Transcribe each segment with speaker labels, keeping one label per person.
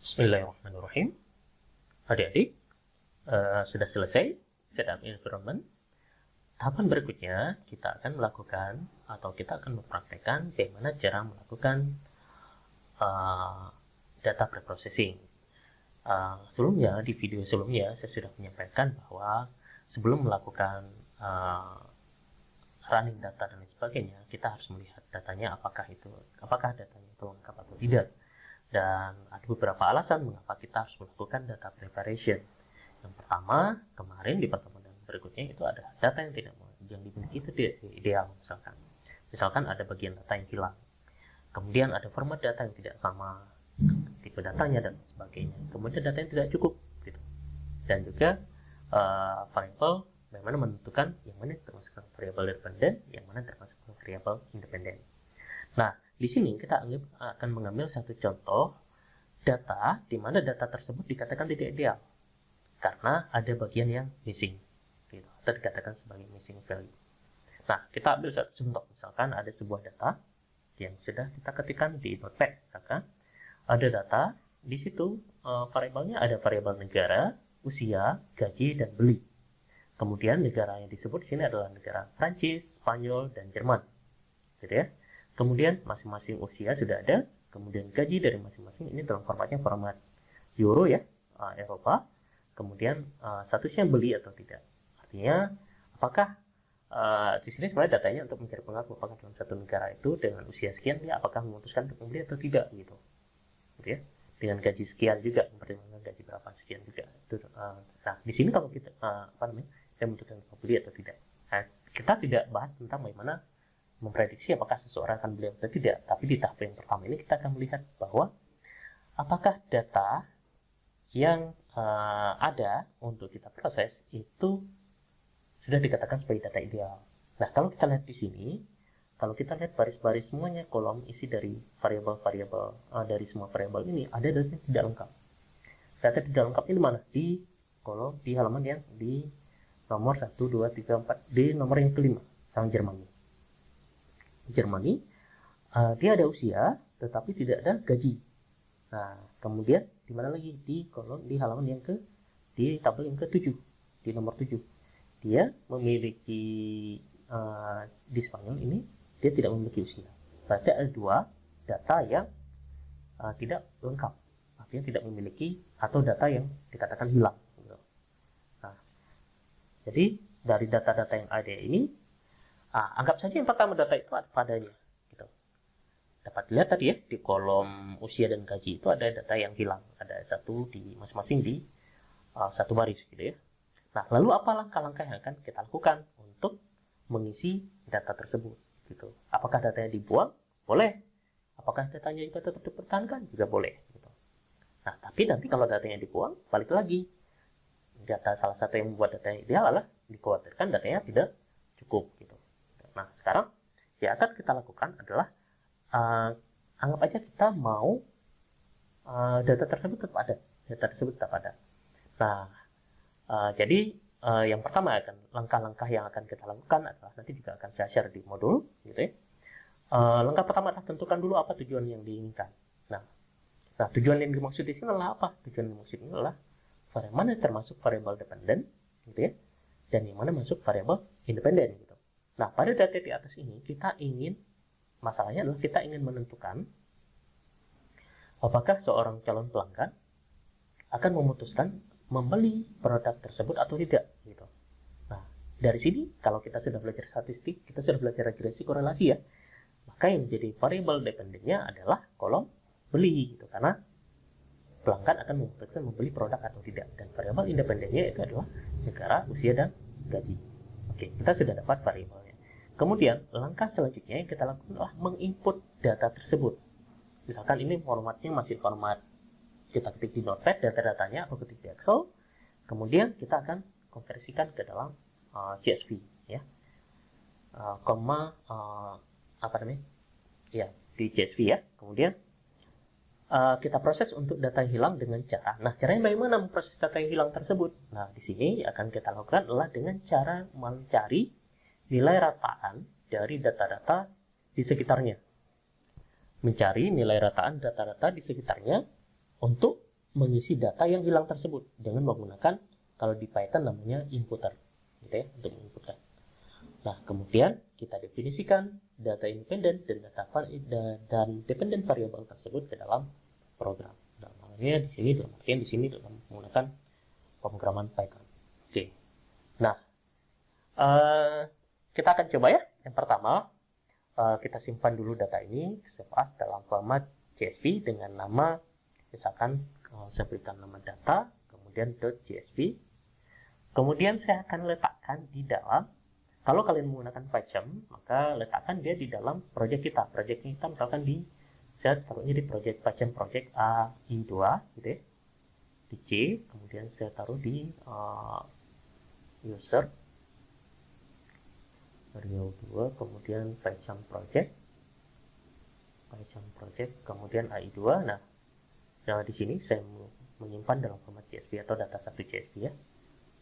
Speaker 1: Bismillahirrahmanirrahim. Adik-adik, sudah selesai setup environment. Tahapan berikutnya kita akan melakukan atau kita akan mempraktekkan bagaimana cara melakukan data preprocessing. Sebelumnya, di video sebelumnya saya sudah menyampaikan bahwa sebelum melakukan running data dan lain sebagainya, kita harus melihat datanya apakah datanya itu lengkap atau tidak. Dan ada beberapa alasan mengapa kita harus melakukan data preparation. Yang pertama, kemarin di pertemuan berikutnya itu ada data yang dimiliki itu tidak ideal. Misalkan ada bagian data yang hilang, kemudian ada format data yang tidak sama, tipe datanya dan sebagainya, kemudian data yang tidak cukup gitu. Dan juga variabel bagaimana menentukan yang mana termasuk variabel dependent, yang mana termasuk variabel independen. Nah, di sini kita akan mengambil satu contoh data di mana data tersebut dikatakan tidak ideal karena ada bagian yang missing, gitu, atau dikatakan sebagai missing value. Nah, kita ambil satu contoh, misalkan ada sebuah data yang sudah kita ketikkan di Notepad, misalkan ada data di situ variabelnya ada variabel negara, usia, gaji, dan beli. Kemudian negara yang disebut di sini adalah negara Prancis, Spanyol, dan Jerman, gitu ya. Kemudian masing-masing usia sudah ada, kemudian gaji dari masing-masing ini dalam formatnya format euro ya, Eropa. Kemudian statusnya beli atau tidak. Artinya apakah di sini sebenarnya datanya untuk mencari pengaruh apakah dalam satu negara itu dengan usia sekian dia apakah memutuskan untuk membeli atau tidak gitu ya. Dengan gaji sekian juga mempertimbangkan gaji berapa sekian juga. Nah di sini kalau kita kita memutuskan untuk beli atau tidak. Nah, kita tidak bahas tentang bagaimana memprediksi apakah seseorang akan beli atau tidak, tapi di tahap yang pertama ini kita akan melihat bahwa apakah data yang ada untuk kita proses itu sudah dikatakan sebagai data ideal. Nah, kalau kita lihat di sini, kalau kita lihat baris-baris semuanya kolom isi dari variabel-variabel dari semua variabel ini ada data yang tidak lengkap. Data tidak lengkap ini mana? Di kolom di halaman yang di nomor 1, 2, 3, 4 di nomor yang kelima, sang Jermani. Dia ada usia tetapi tidak ada gaji. Nah, kemudian di mana lagi? Di kolom di halaman yang di tabel yang ke-7, di nomor 7. Dia memiliki di Spanyol ini dia tidak memiliki usia. Berarti ada dua data yang tidak lengkap. Artinya tidak memiliki atau data yang dikatakan hilang. Nah, jadi dari data-data yang ada ini anggap saja yang pertama data itu ada padanya gitu. Dapat dilihat tadi ya di kolom usia dan gaji itu ada data yang hilang, ada satu di masing-masing di satu baris gitu ya. Nah, lalu apa langkah-langkah yang akan kita lakukan untuk mengisi data tersebut gitu. Apakah datanya dibuang? Boleh. Apakah datanya juga tetap dipertahankan? Juga boleh gitu. Nah, tapi nanti kalau datanya dibuang, balik lagi. Data salah satu yang membuat datanya ideal adalah dikhawatirkan datanya tidak cukup gitu. Nah, sekarang yang akan kita lakukan adalah anggap aja kita mau data tersebut tetap ada. Nah, jadi yang pertama langkah-langkah yang akan kita lakukan adalah nanti juga akan saya share di modul gitu ya. Langkah pertama adalah tentukan dulu apa tujuan yang diinginkan. Nah, tujuan yang dimaksud di sini adalah apa? Tujuan yang dimaksud ini adalah mana termasuk variabel dependent gitu ya, dan yang mana masuk variabel independen gitu. Nah, pada data di atas ini masalahnya adalah kita ingin menentukan apakah seorang calon pelanggan akan memutuskan membeli produk tersebut atau tidak gitu. Nah, dari sini kalau kita sudah belajar statistik, kita sudah belajar regresi korelasi ya, maka yang menjadi variabel dependennya adalah kolom beli gitu, karena pelanggan akan memutuskan membeli produk atau tidak, dan variabel independennya itu adalah negara, usia, dan gaji. Oke, kita sudah dapat variabelnya. Kemudian langkah selanjutnya yang kita lakukan adalah menginput data tersebut. Misalkan ini formatnya masih format kita ketik di Notepad data-datanya atau ketik di Excel, kemudian kita akan konversikan ke dalam CSV ya, di CSV ya. Kemudian kita proses untuk data yang hilang dengan cara. Nah, caranya bagaimana memproses data yang hilang tersebut? Nah, di sini akan kita lakukan adalah dengan cara mencari nilai rataan dari data-data di sekitarnya. Mencari nilai rataan data-data di sekitarnya untuk mengisi data yang hilang tersebut dengan menggunakan, kalau di Python namanya inputer, gitu ya, untuk menginputkan. Nah, kemudian kita definisikan data independen dan dependent variable tersebut ke dalam program. Dalam halnya di sini, dalam artian di sini dalam menggunakan pemrograman Python. Oke. Nah, kita akan coba ya. Yang pertama, kita simpan dulu data ini, save as dalam format CSV dengan nama, misalkan saya berikan nama data, kemudian .csv. Kemudian saya akan letakkan di dalam, kalau kalian menggunakan PyCharm, maka letakkan dia di dalam project kita. Project kita misalkan saya taruhnya di project PyCharm project AI2, gitu ya. Di C, kemudian saya taruh di user Rio 2, kemudian PyCharm project, kemudian AI2. Nah, di sini saya menyimpan dalam format CSV atau data 1 CSV ya.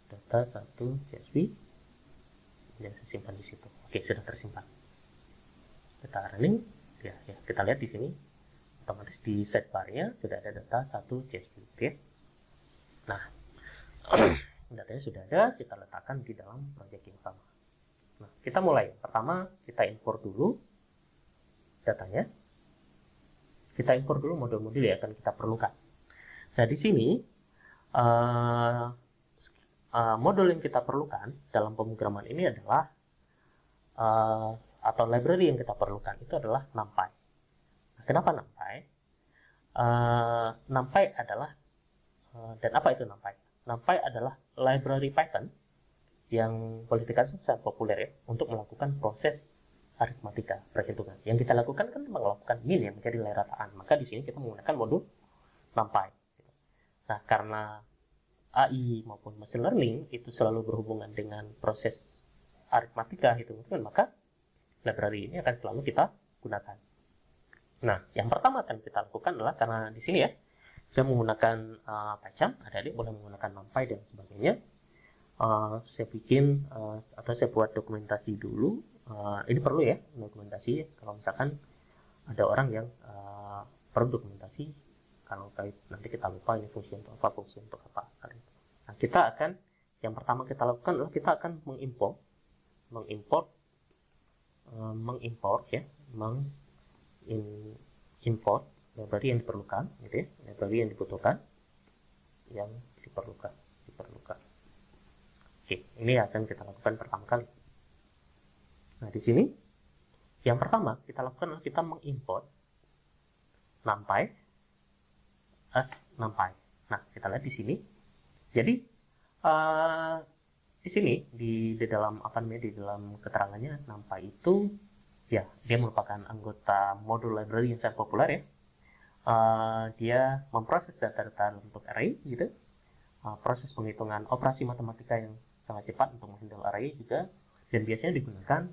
Speaker 1: Data 1 CSV dan saya simpan di situ. Oke, sudah tersimpan. Kita running ya, kita lihat di sini otomatis di sidebar-nya sudah ada data 1 CSV. Oke. Nah, datanya sudah ada, kita letakkan di dalam project yang sama. Nah, kita mulai. Pertama, kita import dulu datanya. Kita import dulu modul-modul yang akan kita perlukan. Nah, di sini modul yang kita perlukan dalam pemrograman ini adalah atau library yang kita perlukan itu adalah NumPy. Nah, kenapa NumPy? NumPy adalah dan apa itu NumPy? NumPy adalah library Python yang boleh dikatakan sangat populer ya untuk melakukan proses aritmatika, perhitungan. Yang kita lakukan kan melakukan min yang menjadi nilai rataan. Maka di sini kita menggunakan modul NumPy. Nah, karena AI maupun machine learning itu selalu berhubungan dengan proses aritmatika hitung-hitungan, maka library ini akan selalu kita gunakan. Nah, yang pertama akan kita lakukan adalah, karena di sini ya saya menggunakan PyCharm, adik-adik boleh menggunakan NumPy dan sebagainya. Saya bikin atau saya buat dokumentasi dulu. Ini perlu ya dokumentasi kalau misalkan ada orang yang perlu dokumentasi, kalau nanti kita lupa ini fungsi untuk apa. Nah, kita akan, yang pertama kita lakukan adalah kita akan mengimport library yang diperlukan, gitu ya, library yang dibutuhkan, yang diperlukan. Oke, ini akan kita lakukan pertama kali. Nah, di sini yang pertama kita lakukan adalah kita mengimport NumPy as NumPy. Nah, kita lihat di sini. Jadi di sini di dalam di dalam keterangannya NumPy itu ya dia merupakan anggota modul library yang sangat populer ya. Dia memproses data-data untuk array gitu. Proses penghitungan operasi matematika yang sangat cepat untuk menghandle array juga, dan biasanya digunakan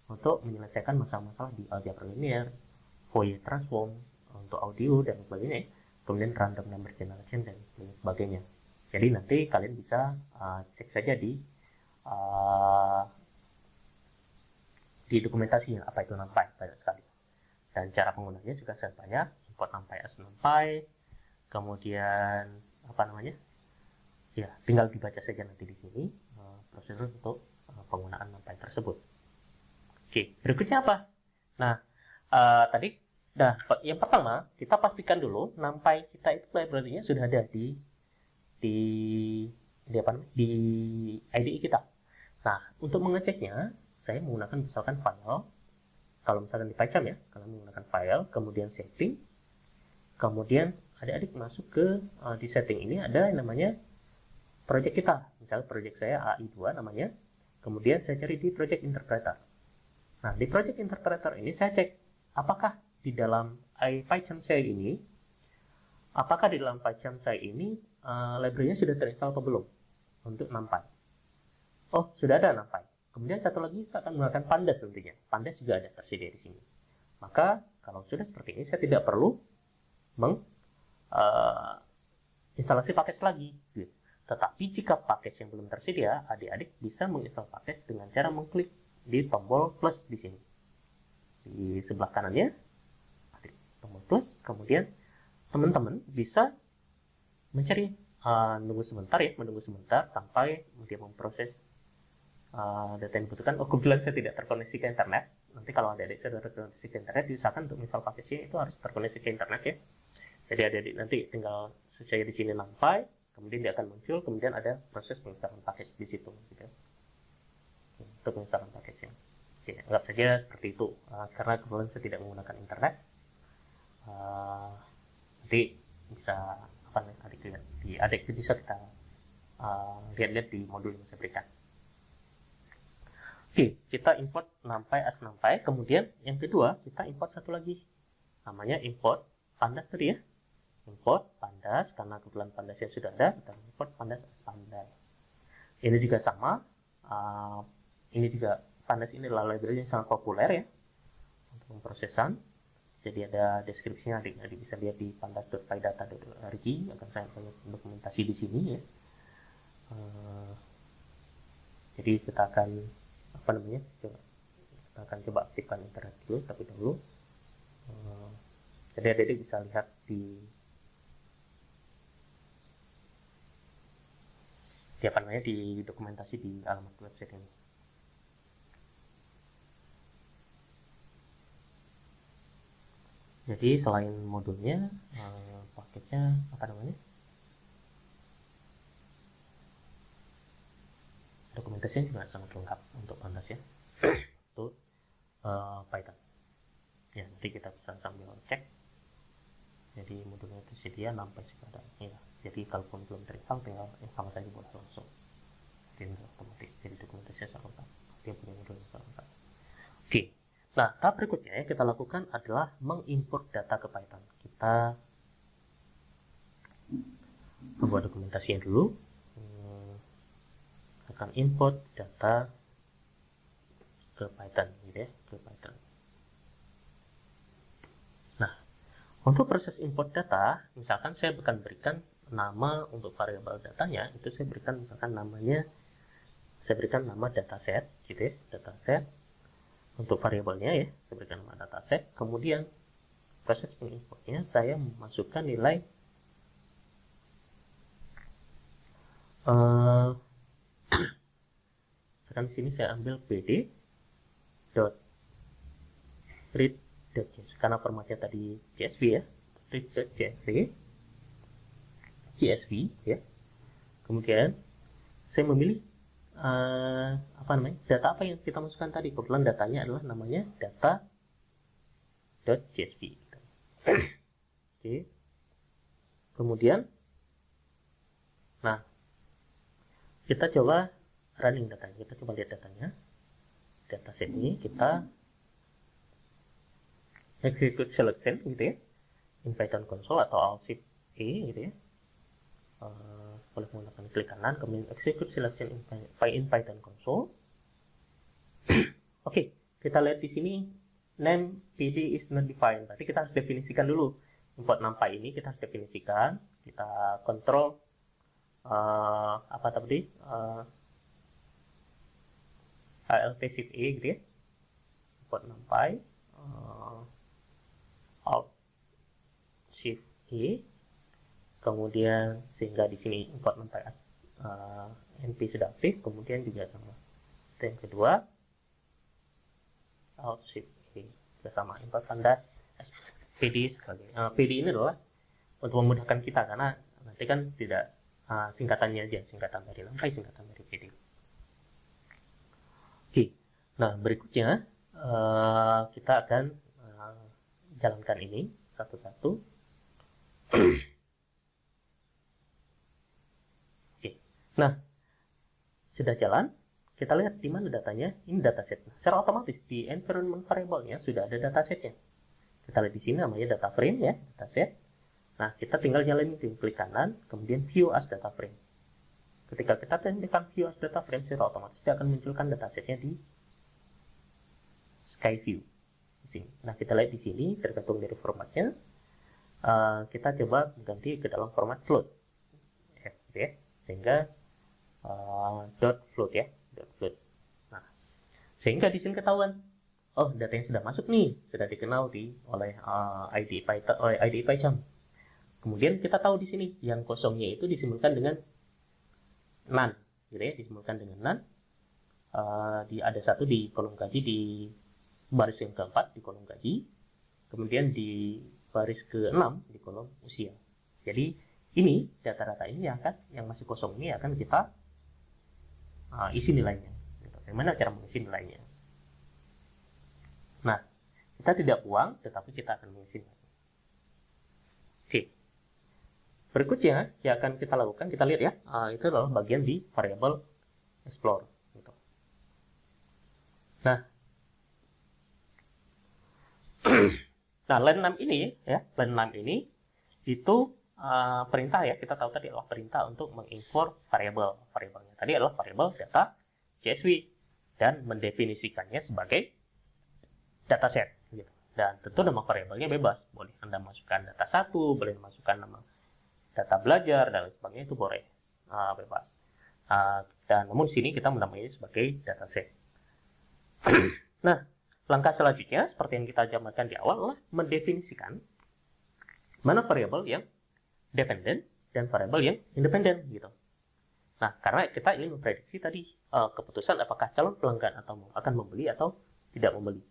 Speaker 1: untuk menyelesaikan masalah-masalah di algebra linear, Fourier transform untuk audio dan sebagainya, kemudian random number generation dan lain sebagainya. Jadi nanti kalian bisa cek saja di dokumentasinya apa itu NumPy, banyak sekali. Dan cara penggunanya juga sangat banyak. Import NumPy as NumPy, kemudian ya tinggal dibaca saja nanti di sini prosedur untuk penggunaan NumPy tersebut. Oke, berikutnya apa? Nah, yang pertama kita pastikan dulu NumPy kita itu library-nya sudah ada di IDE kita. Nah, untuk mengeceknya saya menggunakan misalkan file. Kalau misalkan di PyCharm ya, kalian menggunakan file, kemudian setting, kemudian adik-adik masuk ke di setting ini ada yang namanya project kita. Misalnya project saya AI2 namanya, kemudian saya cari di project interpreter. Nah, di project interpreter ini saya cek apakah di dalam PyCharm saya ini, library-nya sudah terinstall atau belum untuk NumPy. Oh, sudah ada NumPy. Kemudian satu lagi saya akan menggunakan Pandas tentunya. Pandas juga ada tersedia di sini. Maka kalau sudah seperti ini, saya tidak perlu instalasi package lagi. Tetapi jika package yang belum tersedia, adik-adik bisa menginstal package dengan cara mengklik di tombol plus di sini. Di sebelah kanannya, tombol plus, kemudian teman-teman bisa mencari menunggu sebentar sampai dia memproses data yang dibutuhkan. Oh, kebetulan saya tidak terkoneksi ke internet. Nanti kalau adik-adik sudah terkoneksi ke internet, diusahakan untuk install package itu harus terkoneksi ke internet ya. Jadi adik-adik nanti tinggal sesuai di sini numpy, kemudian dia akan muncul, kemudian ada proses penginstalan package di situ gitu. Untuk penginstalan package ya. Oke, anggap saja seperti itu. Karena kebetulan saya tidak menggunakan internet, nanti bisa apa nih adik bisa kita lihat-lihat di modul yang saya berikan. Oke, kita import numpy as numpy. Kemudian yang kedua kita import satu lagi, namanya import pandas tadi ya. Import pandas, karena kebetulan pandasnya sudah ada, kita import pandas as pandas. Ini juga sama. Ini juga pandas ini adalah library yang sangat populer ya untuk pemprosesan. Jadi ada deskripsinya, adik-adik bisa lihat di pandas.pydata.org. Akan saya banyak dokumentasi di sini ya. Jadi kita akan kita akan coba aktifkan internet dulu tapi dahulu. Jadi adik-adik bisa lihat di dokumentasi di alamat website ini. Jadi selain modulnya, paketnya dokumentasinya juga sangat lengkap untuk pandas ya, untuk Python. Ya, nanti kita bisa sambil cek. Jadi modulnya tersedia sampai sekarang ya. Jadi kalaupun belum terinstall, tinggal install saja boleh langsung. Jadi otomatis jadi dokumentasinya sangat lengkap. Dia punya modul yang sangat lengkap. Oke. Nah, tahap berikutnya yang kita lakukan adalah mengimport data ke Python. Kita membuat dokumentasinya dulu. Akan import data ke Python gitu ya, ke Python. Nah, untuk proses import data, misalkan saya akan berikan nama untuk variabel datanya, itu saya berikan misalkan namanya, saya berikan nama dataset gitu ya, dataset. Untuk variabelnya ya, saya berikan nama dataset. Kemudian proses pengimportnya saya memasukkan nilai sekarang di sini saya ambil pd.read.csv karena formatnya tadi CSV ya, read.csv ya. Kemudian saya memilih data apa yang kita masukkan tadi. Kebetulan datanya adalah namanya data.csv. Oke. Kemudian kita coba running datanya, kita coba lihat datanya. Dataset ini kita execute selection gitu ya, in Python console atau Alt+Shift+E gitu ya. Boleh menggunakan klik kanan, kemudian execute selection in Python console. Oke, kita lihat di sini name pd is not defined. Berarti kita harus definisikan dulu. Import numpy ini kita harus definisikan. Kita kontrol Alt+Shift+E gitu ya. Import numpy Alt+Shift+E, kemudian sehingga di sini import numpy np sudah aktif, kemudian juga sama. Yang kedua Alt+Shift+E juga sama, import pandas pd sekali. Pd ini adalah untuk memudahkan kita karena nanti kan tidak singkatannya aja, singkatan dari numpy, singkatan dari pd. Oke, nah berikutnya kita akan jalankan ini satu-satu. Oke, nah sudah jalan. Kita lihat di mana datanya. Ini dataset. Secara otomatis di environment variable-nya sudah ada datasetnya. Kita lihat di sini namanya data frame ya, dataset. Nah, kita tinggal nyalain klik kanan, kemudian view as data frame. Ketika kita tekan view as data frame, secara otomatis dia akan munculkan datasetnya di Skyview. Di sini. Nah, kita lihat di sini tergantung dari formatnya. Kita coba ganti ke dalam format float, ya, sehingga .float ya, .float. Nah, sehingga di sini ketahuan, oh data yang sudah masuk nih sudah dikenal oleh IDE Python, IDE PyCharm. Kemudian kita tahu di sini yang kosongnya itu disimbolkan dengan none, gitu ya, disimbolkan dengan none. Ada satu di kolom gaji di baris yang keempat di kolom gaji, kemudian di baris ke-6 di kolom usia. Jadi ini data-data ini yang masih kosong ini akan kita isi nilainya. Bagaimana cara mengisi nilainya? Nah, kita tidak buang, tetapi kita akan mengisi nilainya. Oke. Berikutnya yang akan kita lakukan, kita lihat ya, itu adalah bagian di variable explore. Gitu. Nah, line 6 ini ya, line 6 ini itu perintah ya, kita tahu tadi adalah perintah untuk mengimport variabel. Variabelnya tadi adalah variabel data CSV dan mendefinisikannya sebagai dataset. Gitu. Dan tentu nama variabelnya bebas, boleh Anda masukkan data 1, boleh masukkan nama data belajar dan lain sebagainya, itu boleh bebas. Dan namun sini kita menamainya sebagai dataset. Nah, langkah selanjutnya seperti yang kita jabarkan di awal adalah mendefinisikan mana variabel yang dependent dan variabel yang independen gitu. Nah, karena kita ingin memprediksi tadi keputusan apakah calon pelanggan akan membeli atau tidak membeli.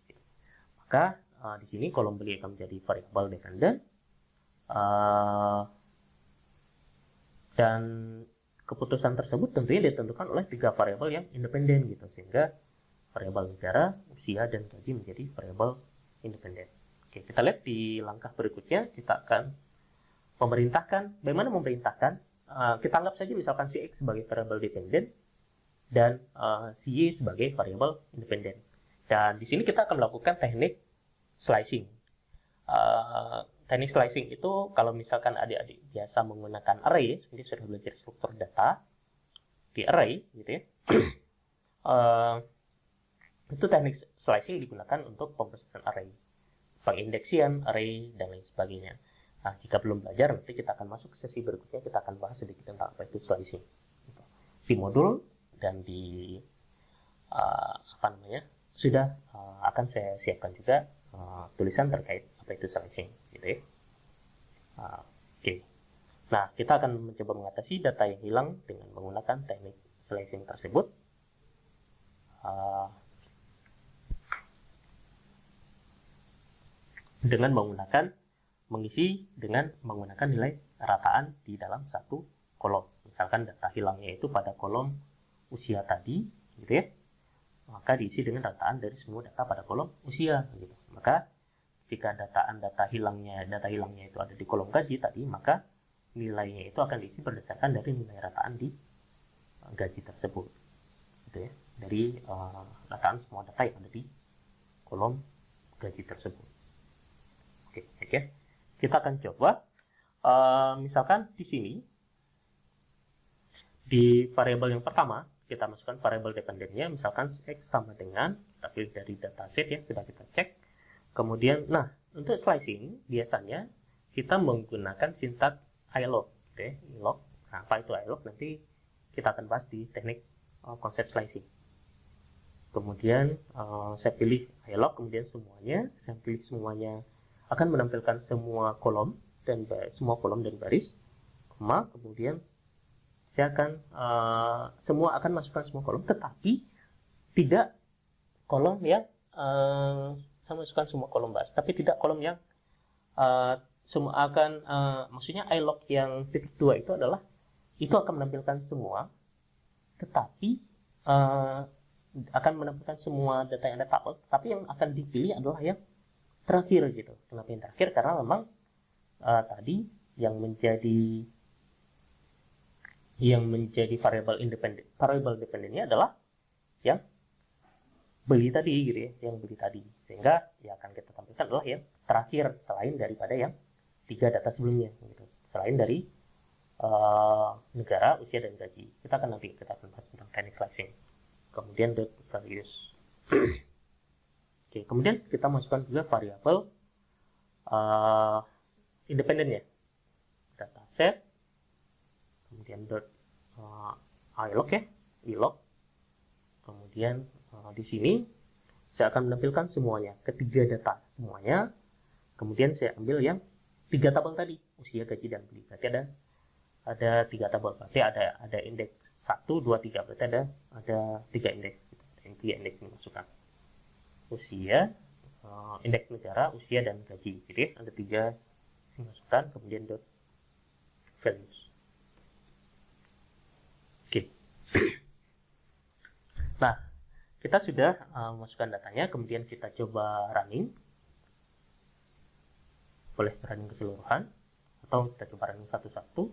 Speaker 1: Maka di sini kolom beli akan menjadi variabel dependent. Dan keputusan tersebut tentunya ditentukan oleh 3 variabel yang independen gitu, sehingga variabel negara, usia, dan gaji menjadi variabel independen. Oke, kita lihat di langkah berikutnya, kita akan memerintahkan. Bagaimana memerintahkan? Kita anggap saja misalkan si X sebagai variabel dependen dan si Y sebagai variabel independen. Dan di sini kita akan melakukan teknik slicing. Teknik slicing itu kalau misalkan adik-adik biasa menggunakan array, seperti sudah belajar struktur data di array, gitu ya. Itu teknik slicing digunakan untuk pemrosesan array, pengindeksian array dan lain sebagainya. Nah, jika belum belajar, nanti kita akan masuk ke sesi berikutnya, kita akan bahas sedikit tentang apa itu slicing. Di modul dan di sudah akan saya siapkan juga tulisan terkait apa itu slicing, gitu ya. Oke. Nah, kita akan mencoba mengatasi data yang hilang dengan menggunakan teknik slicing tersebut. Dengan mengisi dengan menggunakan nilai rataan di dalam satu kolom. Misalkan data hilangnya itu pada kolom usia tadi, gitu ya. Maka diisi dengan rataan dari semua data pada kolom usia, gitu. Maka jika data hilangnya itu ada di kolom gaji tadi, maka nilainya itu akan diisi berdasarkan dari nilai rataan di gaji tersebut, gitu ya. Dari rataan semua data yang ada di kolom gaji tersebut. Oke, ya. Kita akan coba, misalkan di sini di variabel yang pertama kita masukkan variabel dependennya, misalkan X sama dengan, tapi dari dataset ya sudah kita cek. Kemudian, nah untuk slicing biasanya kita menggunakan sintaks ilog, okay? Ilog. Nah, apa itu ilog? Nanti kita akan bahas di teknik konsep slicing. Kemudian saya pilih ilog, kemudian saya pilih semuanya akan menampilkan semua kolom dan baris, kemudian saya akan semua akan masukkan semua kolom, tetapi tidak kolom yang saya masukkan semua kolom baris, tapi tidak kolom yang semua akan maksudnya ilog yang titik 2 itu adalah itu akan menampilkan semua, tetapi akan menampilkan semua data yang ada tabel, tapi yang akan dipilih adalah yang terakhir gitu. Kenapa yang terakhir? Karena memang tadi yang menjadi variabel dependennya adalah yang beli tadi gitu ya, yang beli tadi. Sehingga yang akan kita tampilkan adalah yang terakhir selain daripada yang 3 data sebelumnya gitu. Selain dari negara, usia, dan gaji. Kita akan bahas tentang teknik slicing. Kemudian the values. Oke, kemudian kita masukkan juga variabel independennya. Dataset, kemudian ilog ya, ilog. Kemudian di sini saya akan menampilkan semuanya, ketiga data semuanya. Kemudian saya ambil yang tiga tabel tadi, usia, gaji, dan beli. Berarti ada tiga tabel. Berarti ada indeks 1, 2, 3. Berarti ada 3 indeks. Yang 3 indeks ini masukkan. Usia, indeks negara, usia, dan gaji. Jadi ada 3 masukkan, kemudian dot values. Oke. Nah, kita sudah masukkan datanya, kemudian kita coba running. Boleh running keseluruhan, atau kita coba running satu-satu.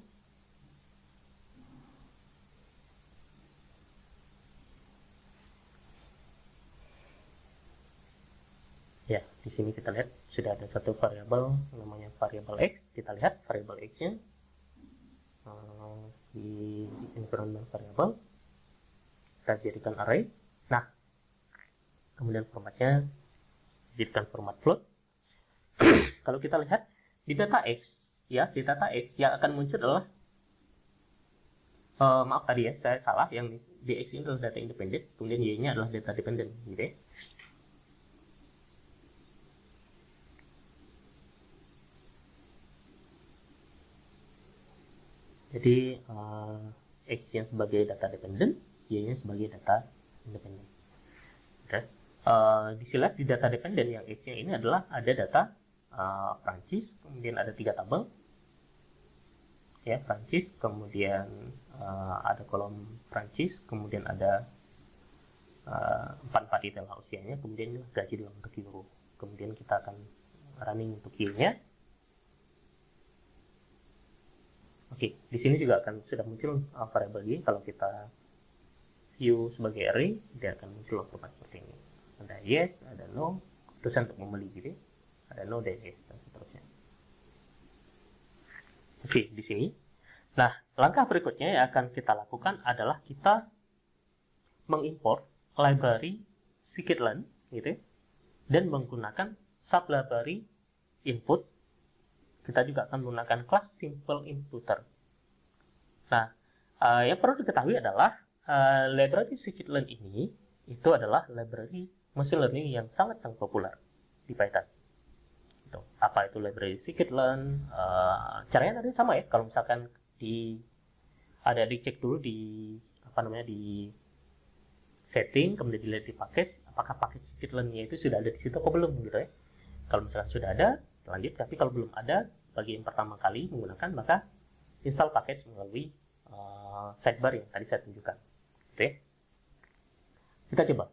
Speaker 1: Ya, di sini kita lihat sudah ada satu variabel namanya variabel x. Kita lihat variabel x-nya di environment variable. Kita jadikan array. Nah, kemudian formatnya jadikan format float. Kalau kita lihat di data x, ya di data x yang akan muncul adalah maaf tadi ya, saya salah, yang di x ini adalah data independent, kemudian y-nya adalah data dependent, gitu ya. Jadi x yang sebagai data dependent, y-nya sebagai data independent. Okay. Disilat di data dependent yang x-nya ini adalah ada data Prancis, kemudian ada 3 tabel, ya Prancis, kemudian ada kolom Prancis, kemudian ada 4 detail usianya, kemudian gaji dalam bentuk euro. Kemudian kita akan running untuk y-nya. Oke, di sini juga akan sudah muncul variabel y. Kalau kita view sebagai array, dia akan muncul format seperti ini. Ada yes, ada no, keputusan untuk membeli gitu. Ada no dan yes, dan seterusnya. Oke, di sini. Nah, langkah berikutnya yang akan kita lakukan adalah kita mengimport library scikit-learn gitu, dan menggunakan sublibrary input. Kita juga akan menggunakan kelas simple inputer. Nah, yang perlu diketahui adalah library scikit-learn ini itu adalah library machine learning yang sangat-sangat populer di Python. Gitu. Apa itu library scikit-learn? Caranya tadi sama ya. Kalau misalkan ada dicek dulu di setting, kemudian dilihat di package, apakah package scikit-learn-nya itu sudah ada di situ atau belum gitu ya. Kalau misalkan sudah ada, lanjut. Tapi kalau belum ada, bagi yang pertama kali menggunakan, maka install package melalui sidebar yang tadi saya tunjukkan. Oke. Kita coba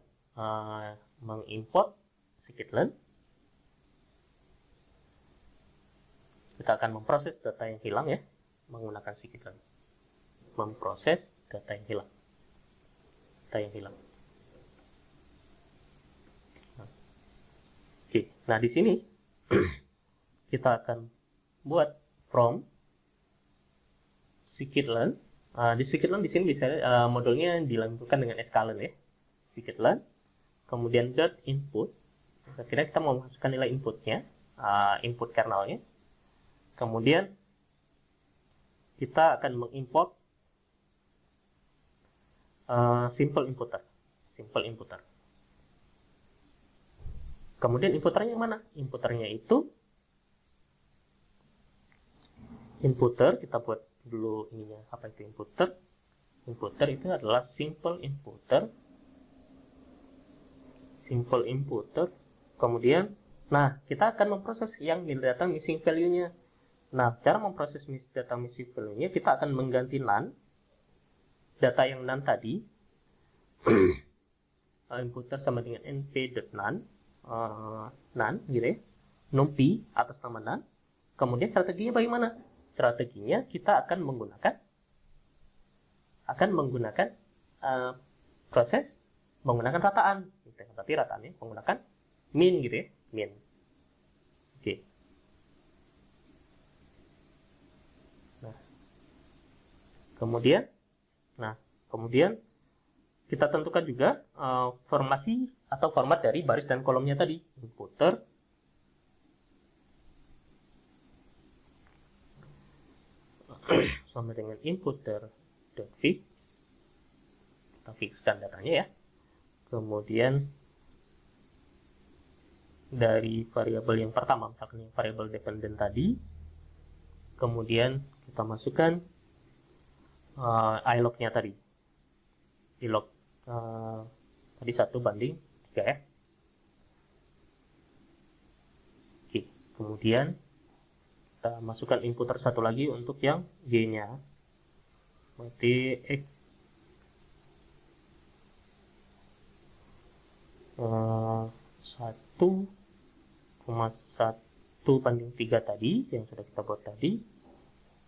Speaker 1: mengimport scikit-learn. Kita akan memproses data yang hilang ya, menggunakan scikit-learn. Memproses data yang hilang. Oke. Nah, di sini kita akan buat from scikit-learn. Di scikit-learn di sini bisa modulnya dilakukan dengan sklearn ya. Scikit-learn, kemudian dot input. Kira-kira kita mau masukkan nilai inputnya, input kernelnya. Kemudian kita akan mengimport simple inputer. Kemudian inputernya mana? Inputernya itu inputer, kita buat dulu ininya. Apa itu inputer? Inputer itu adalah simple inputer. Kemudian, nah kita akan memproses yang data missing value-nya. Nah, cara memproses data missing value-nya, kita akan mengganti none, data yang none tadi, inputer sama dengan np.none, none gitu ya, numpy atas nama none. Kemudian strateginya bagaimana? Strateginya kita akan menggunakan proses menggunakan rataan. Tapi rataannya menggunakan min gitu ya, min. Oke. Kemudian kita tentukan juga formasi atau format dari baris dan kolomnya tadi. Inputer sama dengan inputer.fix. Kita fixkan datanya ya. Kemudian dari variabel yang pertama, misalkan variabel dependent tadi, kemudian kita masukkan ilog-nya tadi, ilog tadi 1:3 ya. Oke, kemudian kita masukkan inputer satu lagi untuk yang G-nya, berarti X 1,1/3 tadi yang sudah kita buat tadi,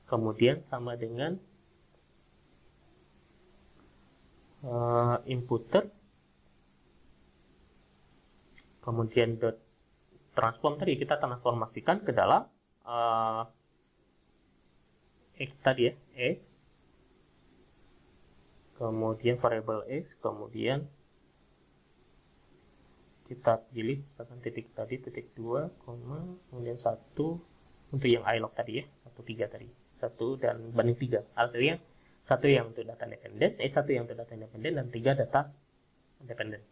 Speaker 1: kemudian sama dengan inputer, kemudian dot transform tadi kita transformasikan ke dalam X tadi ya, X, kemudian variabel X, kemudian kita pilih misalkan titik tadi, titik 2, kemudian 1 untuk yang ilog tadi ya, 1,3 tadi, 1 dan banding 3, artinya 1 yang untuk data independen, 1 yang untuk data independen, dan 3 data independen.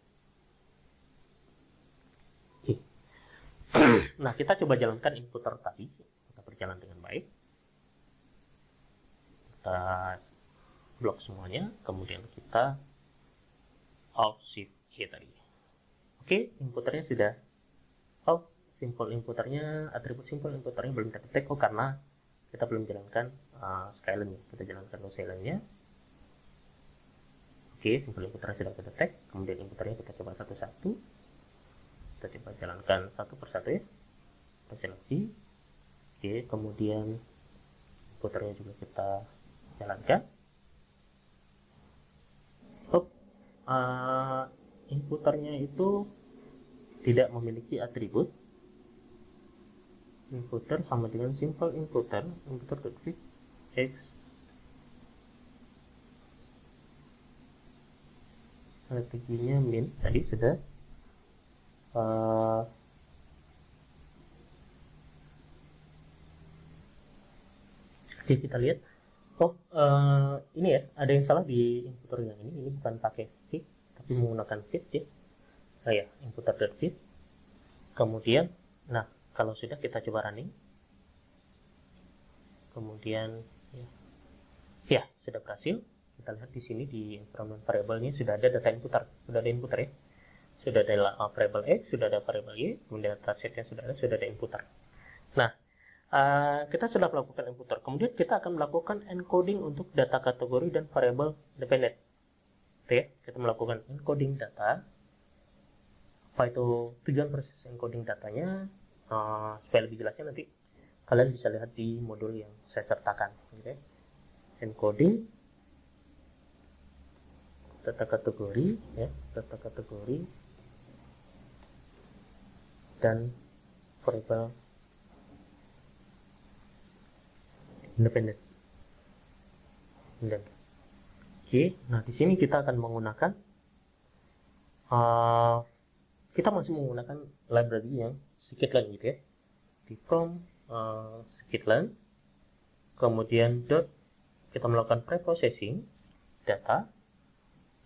Speaker 1: Oke. Nah, kita coba jalankan inputer tadi, kita berjalan dengan baik. Kita blok semuanya, kemudian kita Alt Shift G tadi. Oke, inputernya sudah. Oh, simple inputernya, atribut simple inputernya belum kita ketik, karena kita belum jalankan scaling. Kita jalankan dulu scaling-nya. Oke, simple inputernya sudah kita tag, kemudian inputernya kita coba satu-satu. Kita coba jalankan satu persatu ya. Kita seleksi. Oke, kemudian inputernya juga kita jalankan. Inputernya itu tidak memiliki atribut. Inputer sama dengan simple inputer, inputer.fit X strateginya min tadi sudah. Oke, kita lihat. Ini ya, ada yang salah di inputer yang ini bukan pakai fit tapi menggunakan fit ya. Ya, inputer.fit. Kemudian, nah, kalau sudah kita coba running. Kemudian ya sudah berhasil. Kita lihat di sini di environment variable-nya sudah ada data inputer, sudah ada inputer ya. Sudah ada variable X, sudah ada variable Y, kemudian data set-nya sudah ada inputer. Nah, kita sudah melakukan inputer. Kemudian kita akan melakukan encoding untuk data kategori dan variabel dependent. Oke, ya, kita melakukan encoding data. Apa itu tujuan proses encoding datanya? Supaya lebih jelasnya nanti kalian bisa lihat di modul yang saya sertakan. Oke. Encoding data kategori ya, data kategori dan variabel independen. Oke, nah di sini kita akan menggunakan kita masih menggunakan library yang scikit-learn gitu ya. Di from scikit-learn, kemudian dot, kita melakukan preprocessing data,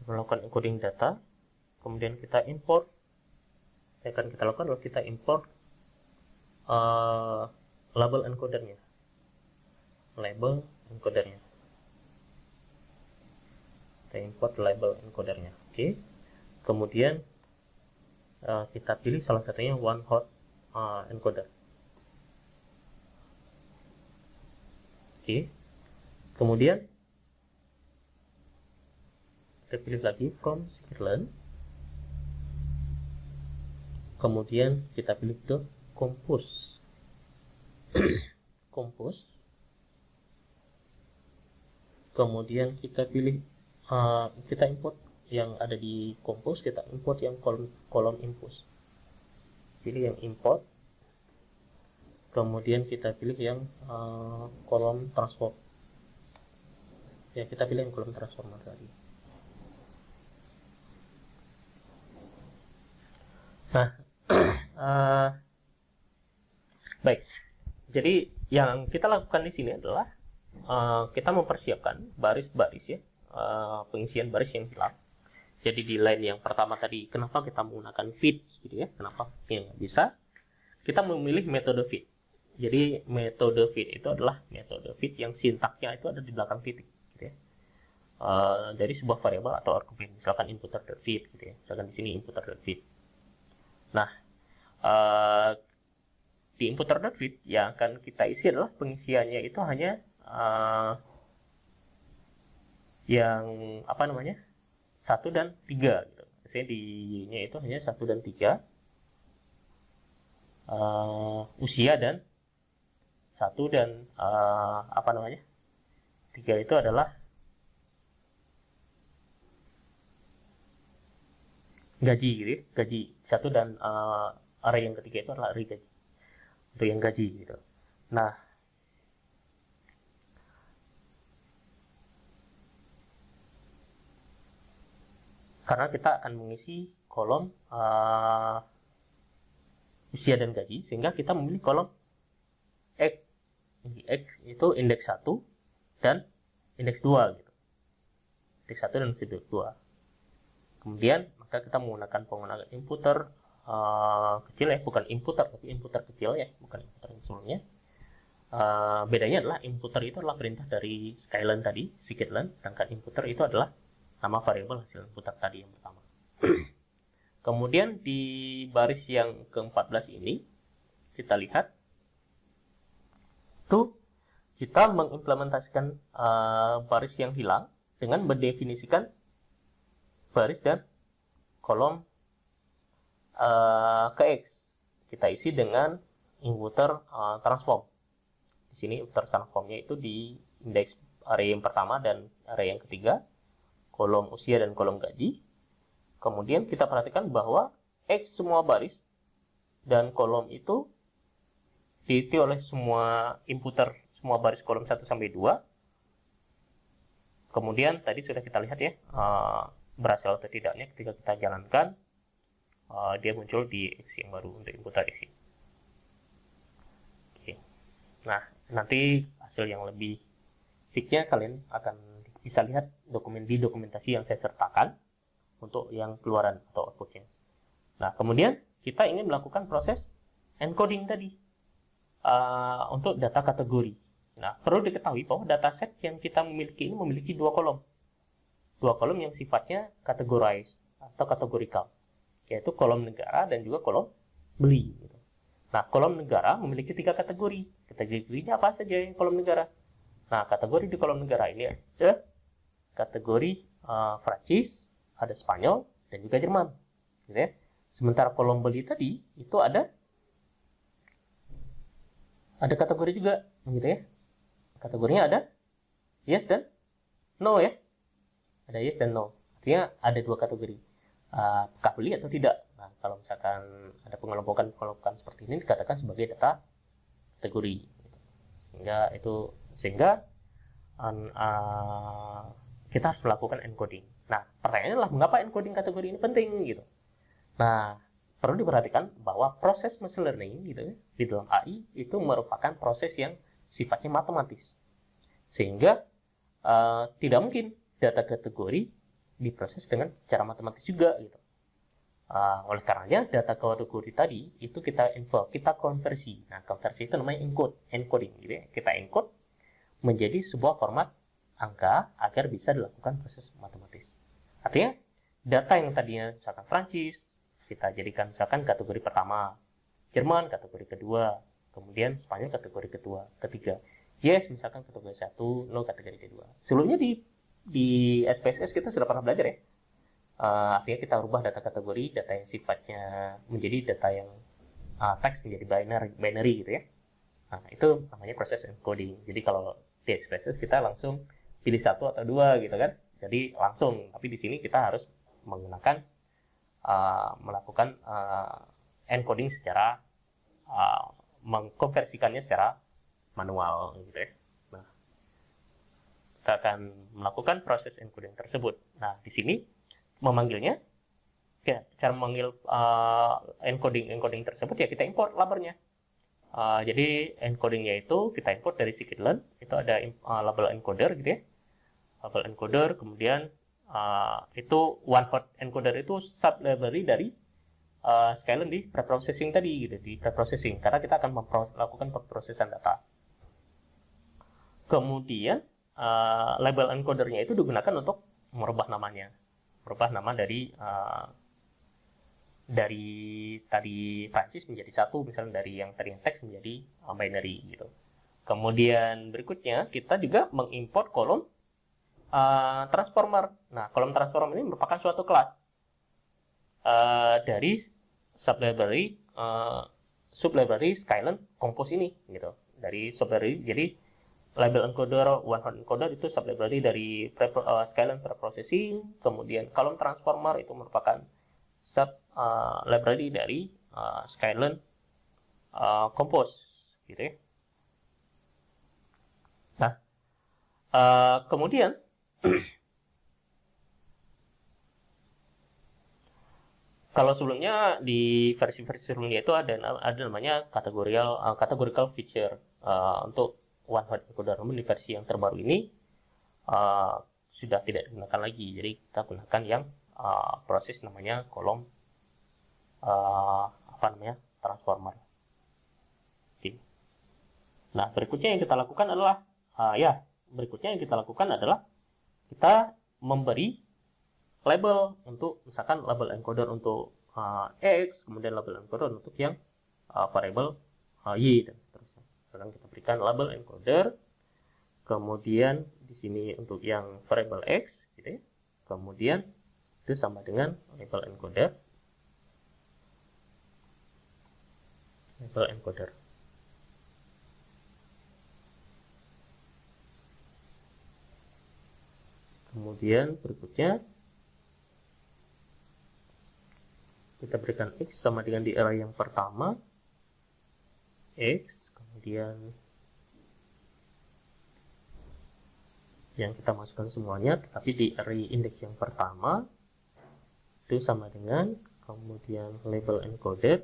Speaker 1: melakukan encoding data, kemudian kita import. Yang akan kita lakukan adalah kita import label encodernya. Kita import label encodernya. Oke. Kemudian kita pilih salah satunya one hot encoder. Oke. Kemudian kita pilih lagi from scikit-learn. Kemudian kita pilih dot compose. Kemudian kita pilih kita import yang ada di compose, kita import yang kolom input. Pilih yang import. Kemudian kita pilih yang kolom transform. Ya, kita pilih yang kolom transformer tadi. Nah, baik. Jadi yang kita lakukan di sini adalah kita mempersiapkan baris-baris ya, pengisian baris yang hilang. Jadi di line yang pertama tadi, kenapa kita menggunakan fit gitu ya? Kenapa yang nggak bisa? Kita memilih metode fit. Jadi metode fit itu adalah metode fit yang sintaknya itu ada di belakang titik, gitu ya. Dari sebuah variabel atau argumen, misalkan inputer.fit, gitu ya. Misalkan di sini inputer.fit. Nah, di inputer.fit yang akan kita isi adalah pengisiannya itu hanya yang apa namanya 1 dan 3 gitu. Misalnya di-nya itu hanya 1 dan 3, usia dan 1 dan apa namanya 3 itu adalah gaji gitu ya. Gaji 1 dan array yang ketiga itu adalah array gaji untuk yang gaji gitu. Nah, karena kita akan mengisi kolom usia dan gaji, sehingga kita memilih kolom X. X itu indeks 1 dan indeks 2 gitu. Indeks 1 dan indeks 2. Kemudian maka kita menggunakan inputer kecil ya, bukan inputer tapi inputer kecil ya, bukan inputer yang sebelumnya. Bedanya adalah inputer itu adalah perintah dari skyline tadi, scikit-learn, sedangkan inputer itu adalah nama variabel hasil inputer tadi yang pertama. Kemudian di baris yang ke-14 ini kita lihat tuh kita mengimplementasikan baris yang hilang dengan mendefinisikan baris dan kolom ke X. Kita isi dengan inputer transform. Di sini inputer transformnya itu di indeks array yang pertama dan array yang ketiga, kolom usia dan kolom gaji. Kemudian kita perhatikan bahwa X semua baris dan kolom itu diisi oleh semua inputer, semua baris kolom 1 sampai 2. Kemudian tadi sudah kita lihat ya, berhasil atau tidaknya ketika kita jalankan, dia muncul di X yang baru untuk inputer isi. Oke. Nah, nanti hasil yang lebih fixnya kalian akan bisa lihat di dokumentasi yang saya sertakan untuk yang keluaran atau outputnya. Nah, kemudian kita ingin melakukan proses encoding tadi untuk data kategori. Nah, perlu diketahui bahwa dataset yang kita miliki ini memiliki dua kolom. Dua kolom yang sifatnya categorized atau categorical, yaitu kolom negara dan juga kolom beli. Nah, kolom negara memiliki 3 kategori. Kategorinya apa saja yang kolom negara? Nah, kategori di kolom negara ini ada kategori Prancis, ada Spanyol, dan juga Jerman. Gitu ya. Sementara kolom beli tadi itu ada kategori juga, gitu ya. Kategorinya ada yes dan no ya. Ada yes dan no. Artinya ada 2 kategori. Apakah beli atau tidak? Nah, kalau misalkan ada pengelompokan seperti ini dikatakan sebagai data kategori. Sehingga kita harus melakukan encoding. Nah, pertanyaannya adalah mengapa encoding kategori ini penting gitu. Nah, perlu diperhatikan bahwa proses machine learning gitu ya, di dalam AI itu merupakan proses yang sifatnya matematis. Sehingga tidak mungkin data kategori diproses dengan cara matematis juga gitu. Oleh karenanya data kategori tadi itu kita konversi. Nah, konversi itu namanya encoding gitu ya. Kita encode menjadi sebuah format angka agar bisa dilakukan proses matematis. Artinya data yang tadinya misalkan Prancis kita jadikan misalkan kategori pertama, Jerman kategori kedua, kemudian Spanyol kategori ketiga. Yes misalkan kategori 1, no kategori kedua. Sebelumnya di SPSS kita sudah pernah belajar ya. Artinya kita rubah data kategori, data yang sifatnya menjadi data yang teks menjadi binary gitu ya. Nah, itu namanya proses encoding. Jadi kalau di SPSS kita langsung pilih 1 atau 2 gitu kan. Jadi langsung, tapi di sini kita harus menggunakan melakukan encoding secara mengkonversikannya secara manual gitu ya. Nah, kita akan melakukan proses encoding tersebut. Nah, di sini memanggilnya ya, cara memanggil encoding tersebut ya kita import labelnya. Jadi encodingnya itu kita import dari scikit-learn, itu ada label encoder gitu ya. Label encoder, kemudian itu one hot encoder itu sub library dari Skyline di preprocessing tadi gitu, di preprocessing karena kita akan melakukan pemrosesan data. Kemudian label encodernya itu digunakan untuk merubah namanya, merubah nama dari tadi Prancis menjadi satu, misalnya dari yang tadi teks menjadi binary gitu. Kemudian berikutnya kita juga mengimport kolom transformer. Nah, kolom transformer ini merupakan suatu kelas dari sublibrary Skyline Compose ini gitu. Dari sublibrary, jadi label encoder, one hot encoder itu sublibrary dari Skyline preprocessing. Kemudian kolom transformer itu merupakan sub library dari Skyline Compose gitu ya. Nah, kemudian kalau sebelumnya di versi-versi sebelumnya itu ada namanya categorical feature untuk one hot encoder. Namun di versi yang terbaru ini sudah tidak digunakan lagi. Jadi kita gunakan yang proses namanya kolom transformer. Oke. Nah, berikutnya yang kita lakukan adalah kita memberi label untuk misalkan label encoder untuk X, kemudian label encoder untuk yang variable Y dan seterusnya. Sekarang kita berikan label encoder, kemudian di sini untuk yang variable X gitu ya. Kemudian itu sama dengan label encoder. Kemudian berikutnya kita berikan X sama dengan di array yang pertama X, kemudian yang kita masukkan semuanya, tetapi di array index yang pertama itu sama dengan kemudian label encoder,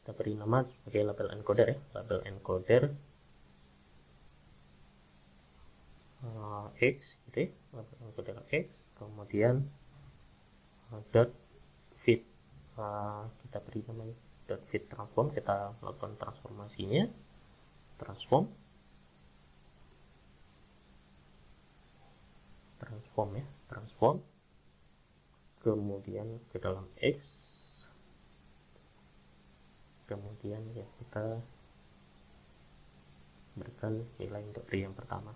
Speaker 1: kita beri nama sebagai label encoder ya, label encoder X gitu ya, label encoder X, kemudian dot fit, kita beri namanya dot fit transform, kita lakukan transformasinya, transform kemudian ke dalam X, kemudian ya kita berikan nilai untuk dari yang pertama.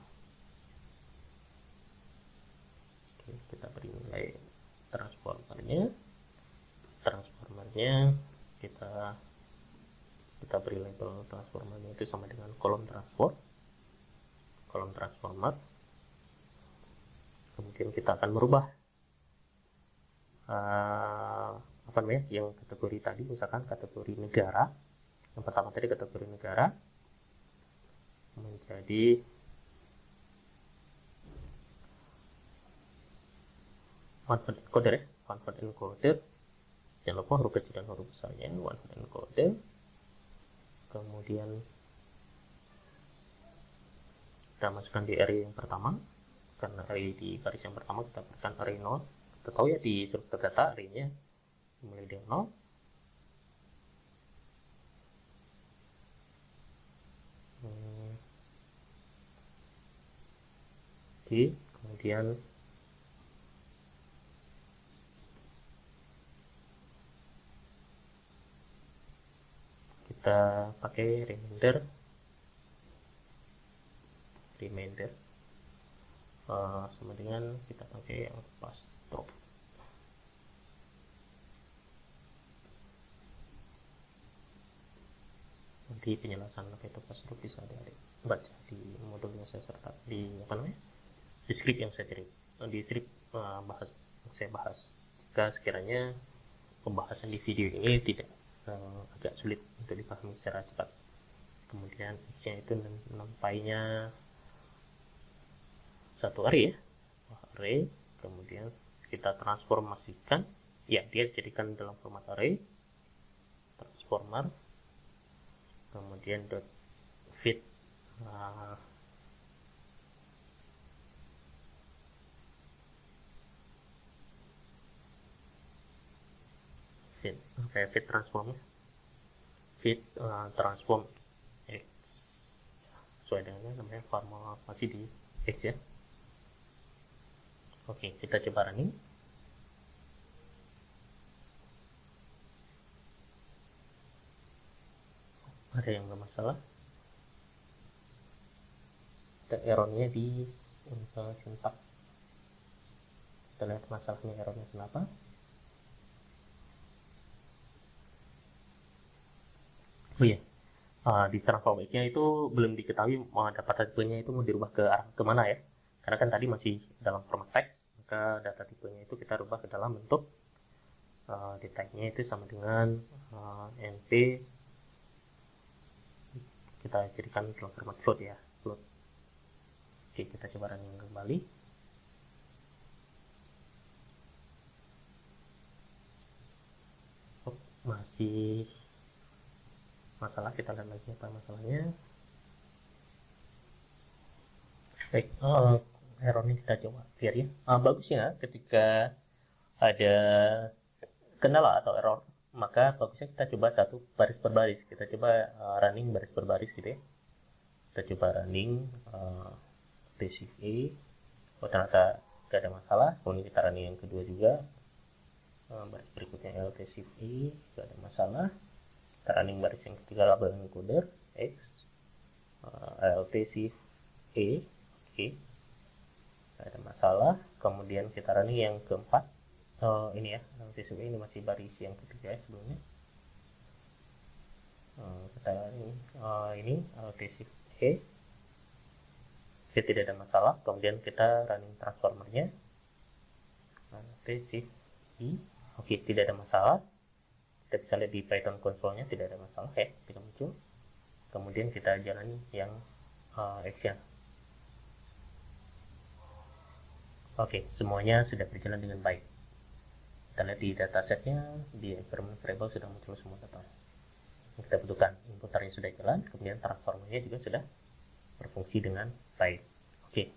Speaker 1: Oke, kita beri nilai transformernya kita beri label transformernya itu sama dengan kolom transformer. Kemudian kita akan merubah yang kategori tadi, misalkan kategori negara, yang pertama tadi kategori negara menjadi one hot encoder ya, one hot encoder, jangan lupa huruf kecil dan huruf besarnya, one hot encoder. Kemudian kita masukkan di array yang pertama, karena array di baris yang pertama kita berikan array 0. Kita tahu ya di struktur data arraynya mulai dari 0. Oke, kemudian kita pakai remainder sama dengan kita pakai yang pas drop. Nanti penjelasan apa itu pas drop bisa adik-adik baca di modul yang saya serta di di script yang saya kirim, di script saya bahas. Jika sekiranya pembahasan di video ini tidak agak sulit untuk dipahami secara cepat, kemudian X-nya itu nampainya satu array ya, array, kemudian kita transformasikan ya, dia jadikan dalam format array transformer, kemudian dot fit kayak fit transform, fit transform X sesuai dengan namanya formula masih di X ya. Oke, kita coba running. Ada yang bermasalah, dan errornya di syntax. Kita lihat masalahnya, errornya kenapa. Oh iya, di transform X-nya itu belum diketahui data tipenya itu mau dirubah ke arah kemana ya, karena kan tadi masih dalam format text, maka data tipenya itu kita rubah ke dalam bentuk detailnya itu sama dengan np, kita jadikan dalam format float ya, float. Oke, kita coba running kembali. Masih masalah, kita lihat lagi apa masalahnya. Baik, error ini kita coba clear ya. Bagusnya ketika ada kendala atau error, maka bagusnya kita coba satu baris per baris. Kita coba running baris per baris gitu ya. Kita coba running shift A. Oh, ternyata tidak ada masalah. Kemudian kita running yang kedua juga. Baris berikutnya shift A, tidak ada masalah. Kita running baris yang ketiga label encoder X, shift A. Oke, tidak ada masalah. Kemudian kita running yang keempat. Ini ya, shift A ini masih baris yang ketiga ya sebelumnya. Kita running ini shift A. Oke, tidak ada masalah. Kemudian kita running transformernya shift I. Oke, tidak ada masalah. Kita bisa lihat di Python console-nya tidak ada masalah ya, tidak muncul. Kemudian kita jalani yang X-nya. Oke, semuanya sudah berjalan dengan baik. Kita lihat di datasetnya, di environment variable sudah muncul semua data yang kita butuhkan. Inputernya sudah jalan, kemudian transformernya juga sudah berfungsi dengan baik. Oke,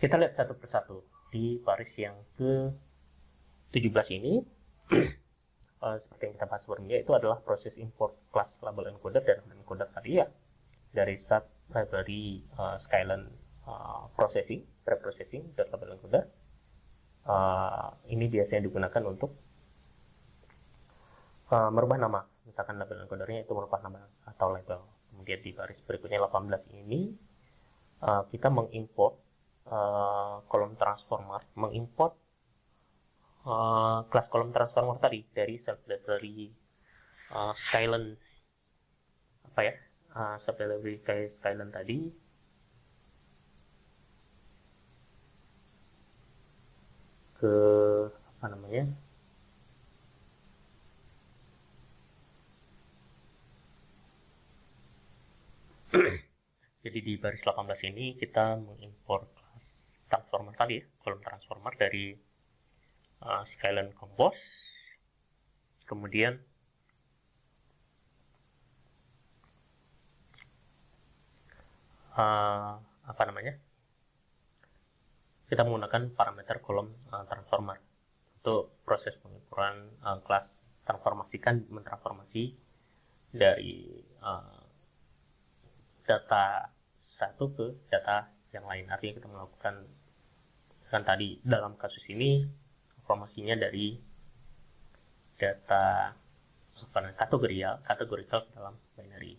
Speaker 1: kita lihat satu persatu. Di baris yang ke-17 ini, seperti yang kita bahas sebelumnya, itu adalah proses import class label encoder dan encoder tadi ya, dari sub library Skyline processing, preprocessing dan label encoder. Ini biasanya digunakan untuk merubah nama, misalkan label encodernya itu merubah nama atau label. Kemudian di baris berikutnya 18 ini kita mengimport kolom transformer, mengimport kelas kolom transformer tadi dari sub library Skyline apa ya, sub library kayak Skyline tadi. Ke apa namanya, jadi di baris 18 ini kita mengimport kelas transformer tadi ya, kolom transformer dari Skyline Compose. Kemudian apa namanya, kita menggunakan parameter kolom transformer untuk proses pengukuran kelas mentransformasi dari data satu ke data yang lain. Artinya kita melakukan kan tadi dalam kasus ini informasinya dari data kategorial ke dalam binary.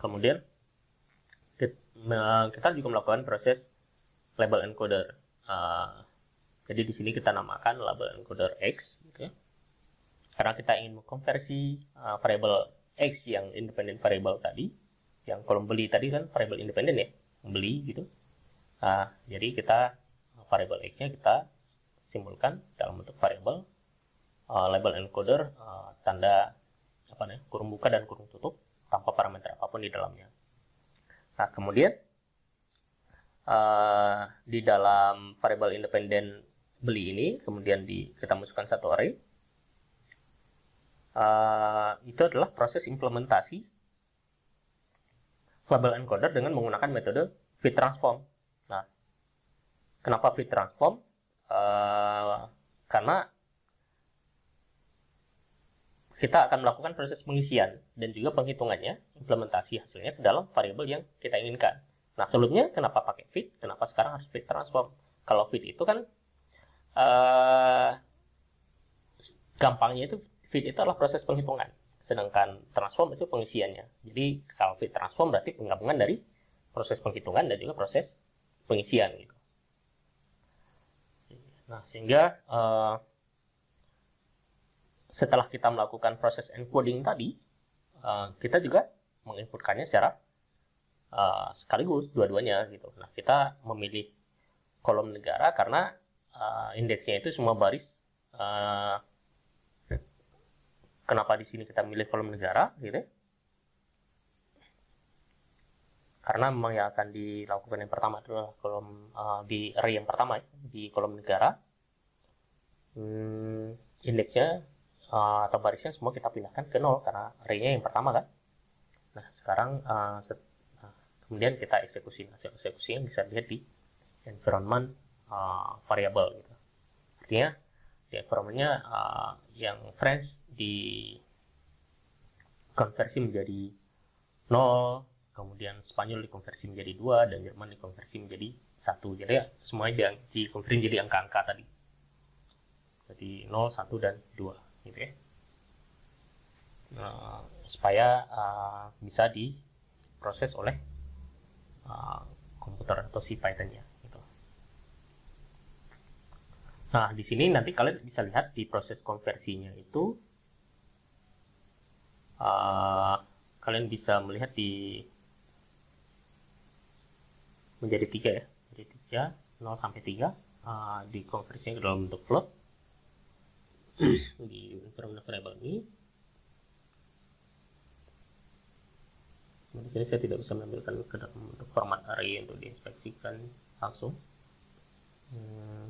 Speaker 1: Kemudian kita juga melakukan proses label encoder. Jadi di sini kita namakan label encoder X, gitu ya. Karena kita ingin mengkonversi variable X yang independent variable tadi, yang kolom beli tadi kan variable independen ya, beli gitu. Jadi kita variable X-nya kita simbolkan dalam bentuk variable label encoder tanda kurung buka dan kurung tutup tanpa parameter apapun di dalamnya. Nah, kemudian di dalam variable independen beli ini kemudian kita masukkan satu array. Itu adalah proses implementasi label encoder dengan menggunakan metode fit transform. Nah, kenapa fit transform? Karena kita akan melakukan proses pengisian dan juga penghitungannya, implementasi hasilnya ke dalam variabel yang kita inginkan. Nah, sebelumnya kenapa pakai feed? Kenapa sekarang harus feed transform? Kalau feed itu kan gampangnya itu feed itu adalah proses penghitungan, sedangkan transform itu pengisiannya. Jadi kalau feed transform berarti penggabungan dari proses penghitungan dan juga proses pengisian gitu. Nah, sehingga setelah kita melakukan proses encoding tadi, kita juga menginputkannya secara sekaligus dua-duanya gitu. Nah, kita memilih kolom negara karena indeksnya itu semua baris. Kenapa di sini kita milih kolom negara gitu? Karena memang yang akan dilakukan yang pertama adalah kolom di array yang pertama ya, di kolom negara. Indeksnya atau barisnya semua kita pindahkan ke 0 karena array-nya yang pertama kan. Nah, sekarang kemudian kita eksekusi. Hasil eksekusinya bisa dilihat di environment variable gitu. Artinya di environment-nya yang French dikonversi menjadi 0, kemudian Spanyol dikonversi menjadi 2, dan Jerman dikonversi menjadi 1. Jadi ya, semuanya dikonversi menjadi angka-angka tadi. Jadi 0, 1, dan 2 gitu ya. Supaya bisa diproses oleh komputer atau si Python-nya gitu. Nah, di sini nanti kalian bisa lihat di proses konversinya itu kalian bisa melihat menjadi 3 ya. Jadi 3, 0 sampai 3 dikonversinya ke dalam bentuk float di environment variable ini. Di sini saya tidak bisa mengambilkan ke dalam bentuk format array untuk diinspeksikan langsung.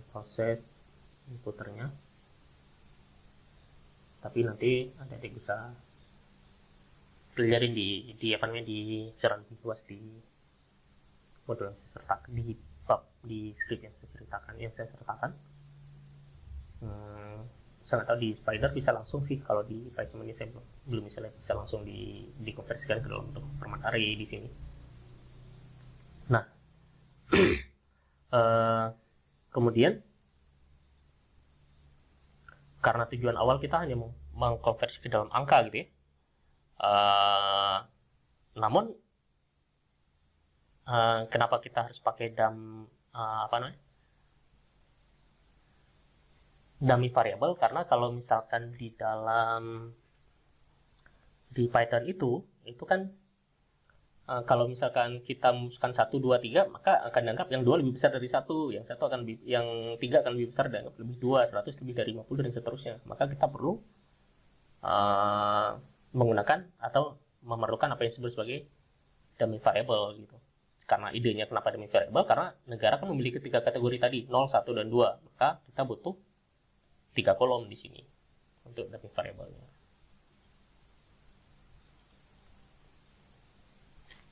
Speaker 1: Proses inputernya, tapi nanti adik-adik bisa pelajarin di apa namanya di secara lebih luas di modul yang saya sertakan di script yang saya sertakan. Saya nggak tahu di Spider bisa langsung sih, kalau di Python ini saya belum bisa langsung dikonversikan ke dalam bentuk format array di sini. Nah, kemudian karena tujuan awal kita hanya mengkonversi ke dalam angka gitu ya. Namun kenapa kita harus pakai dummy variable? Karena kalau misalkan di Python itu kan kalau misalkan kita memasukkan 1, 2, 3, maka akan dianggap yang 2 lebih besar dari 1, yang 3 akan lebih besar, dianggap lebih 2, 100 lebih dari 50, dan seterusnya. Maka kita perlu menggunakan atau memerlukan apa yang disebut sebagai dummy variable gitu. Karena idenya kenapa dummy variable? Karena negara kan memiliki 3 kategori tadi, 0, 1, dan 2. Maka kita butuh 3 kolom di sini untuk dummy variable-nya.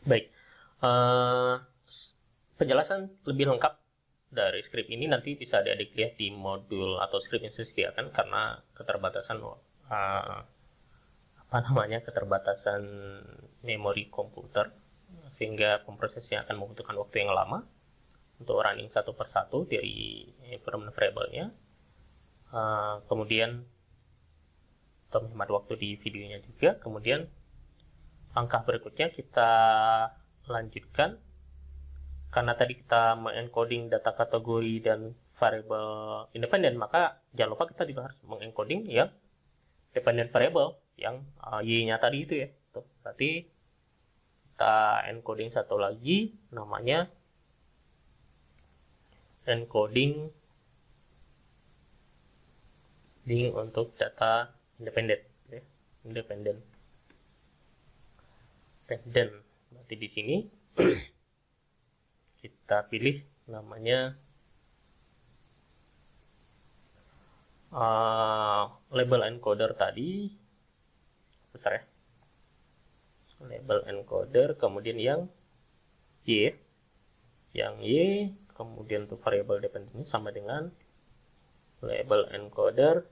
Speaker 1: Baik, penjelasan lebih lengkap dari script ini nanti bisa adik-adik lihat di modul atau script yang saya sediakan, karena keterbatasan keterbatasan memori komputer, sehingga pemrosesnya akan membutuhkan waktu yang lama untuk running satu persatu dari environment variable-nya. Kemudian untuk menghemat waktu di videonya juga. Kemudian langkah berikutnya kita lanjutkan, karena tadi kita mengencoding data kategori dan variable independen, maka jangan lupa kita juga harus mengencoding yang dependent variable yang y-nya tadi itu ya. Tuh, berarti kita encoding satu lagi, namanya encoding untuk data independen ya. Independent. Berarti di sini kita pilih namanya label encoder tadi besar ya, label encoder, kemudian yang y, kemudian untuk variable dependent sama dengan label encoder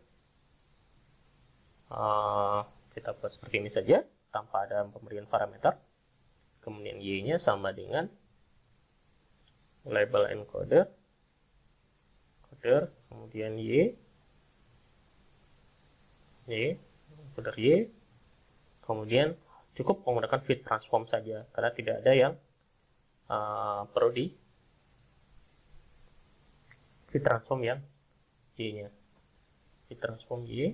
Speaker 1: kita buat seperti ini saja tanpa ada pemberian parameter. Kemudian y-nya sama dengan label encoder, kemudian encoder y, kemudian cukup menggunakan fit transform saja karena tidak ada yang perlu di fit transform yang y-nya. Fit transform y,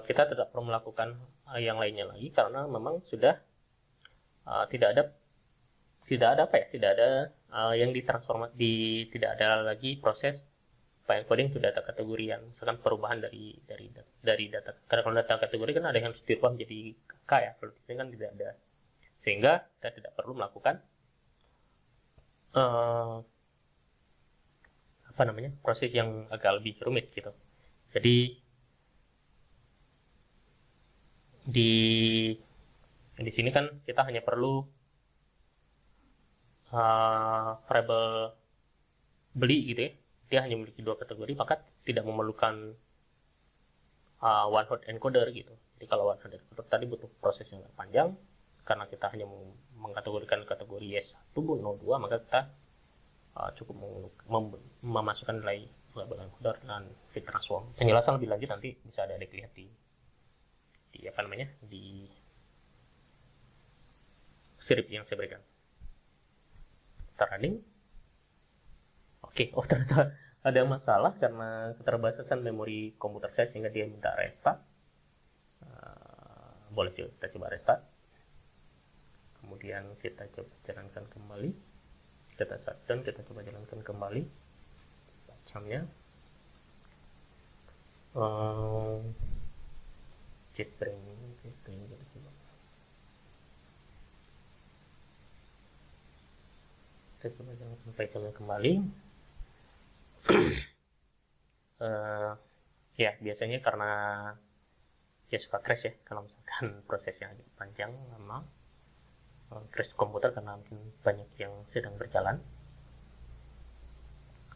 Speaker 1: kita tidak perlu melakukan yang lainnya lagi karena memang sudah tidak ada yang ditransformasi, tidak ada lagi proses file encoding, sudah ada kategorian, misalkan perubahan dari data. Karena kalau data kategori kan ada yang harus dirubah menjadi k ya, kalau di sini kan tidak ada, sehingga kita tidak perlu melakukan proses yang agak lebih rumit gitu. Jadi di sini kan kita hanya perlu variabel beli gitu ya, dia hanya memiliki 2 kategori, maka tidak memerlukan one hot encoder gitu. Jadi kalau one hot encoder tadi butuh proses yang panjang, karena kita hanya mengkategorikan kategori yes1, no 2, maka kita cukup memasukkan nilai label encoder dan fit transform. Penjelasan lebih lanjut nanti bisa ada lihat di script yang saya berikan. Kita running. Oke, ternyata ada masalah karena keterbatasan memori komputer saya sehingga dia minta restart. Boleh kita coba restart. Kemudian kita coba jalankan kembali. Kita shutdown, kita coba jalankan kembali. Jamnya. Jetbrain kita coba. Kita coba jalankan sampai jamnya kembali. Ya biasanya karena ya suka crash ya kalau misalkan prosesnya agak panjang lama, crash komputer karena mungkin banyak yang sedang berjalan.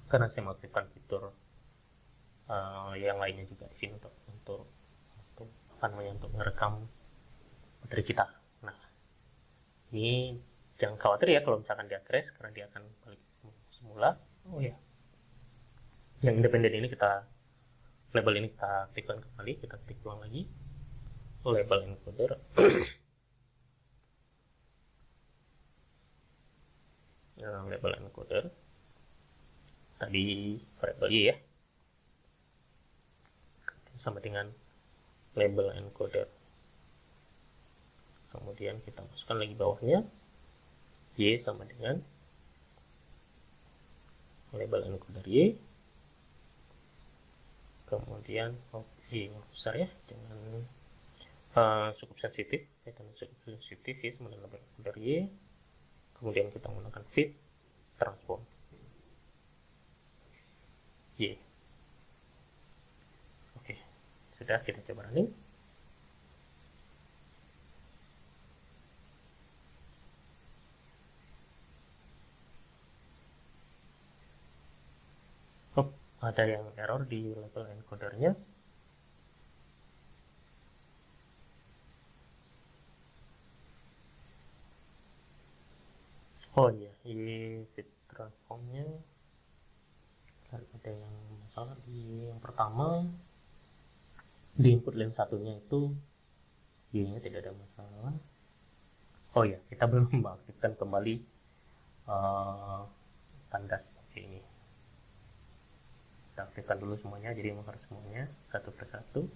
Speaker 1: Karena saya mengaktifkan fitur yang lainnya juga di sini untuk merekam materi kita. Nah, ini jangan khawatir ya kalau misalkan dia crash karena dia akan balik semula. Oh ya, yang independen ini label ini kita aktifkan kembali, kita klik ulang lagi label encoder. Label encoder tadi variable y ya, sama dengan label encoder. Kemudian kita masukkan lagi bawahnya y sama dengan label encoder y. Kemudian y besar ya, jangan cukup sensitif, ya sama dengan label encoder y. Kemudian kita menggunakan fit transform y. Oke, sudah, kita coba running. Ada yang error di label encodernya. Oh iya, ini fit transformnya ada yang masalah di yang pertama, di input line satunya itu y-nya tidak ada masalah. Oh ya, kita belum mengaktifkan kembali tanda seperti ini. Kita aktifkan dulu semuanya, jadi harus semuanya satu persatu.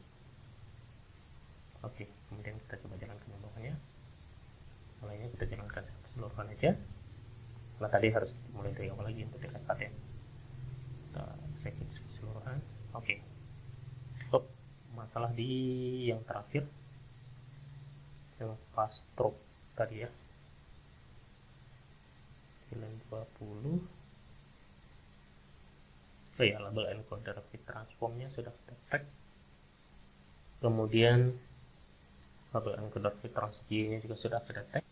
Speaker 1: Oke, kemudian kita coba jalankan yang bawahnya. Mulainya kita jalankan keseluruhan aja. Nah tadi harus mulai dari awal lagi untuk restart ya. Kita klik keseluruhan. Oke. Masalah di yang terakhir, yang pas stroke tadi ya. Line 20. Oh ya, label encoder fit transformnya sudah detect. Kemudian label encoder fit transformnya juga sudah detect.